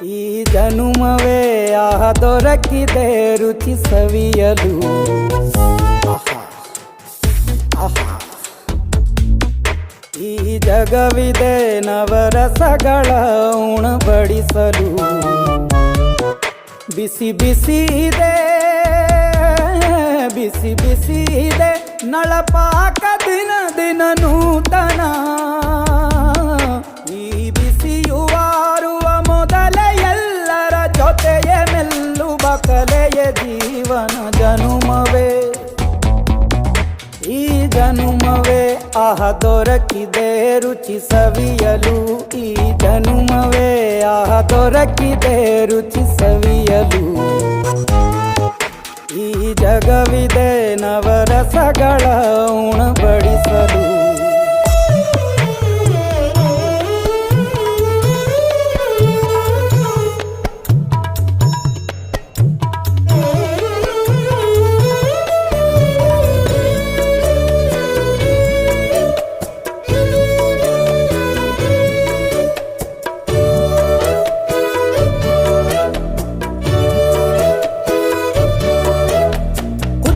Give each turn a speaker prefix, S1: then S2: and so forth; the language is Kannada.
S1: ಈ ಜನುಮವೇ ಆಹ ದೊರಕಿದೆ ರುಚಿ ಸವಿಯಲು. ಈ ಜಗವಿದೆ ನವರಸಗಳ ಉಣಬಡಿಸಲು. ಬಿಸಿ ಬಿಸಿ ಇದೆ, ಬಿಸಿ ಬಿಸಿ ಇದೆ ನಳಪಾಕ ದಿನ ದಿನ ನೂತನ. ಈ ಬಿಸಿಯುವಾರುವ ಮೊದಲೇ ಎಲ್ಲರ ಜೊತೆಯೇ ಮೆಲ್ಲುವ ಕಲೆಯ ಜೀವನ ಜನುಮವೇ. ಈ ಜನುಮವೇ ಆಹ ದೊರಕಿದೆ ರುಚಿ ಸವಿಯಲು. ಈ ಜನುಮವೇ ಆಹ ದೊರಕಿದೆ ರುಚಿ ಸವಿಯಲು. ಈ ಜಗವಿದೆ ನವರಸಗಳ ಉಣಬಡಿಸಲು.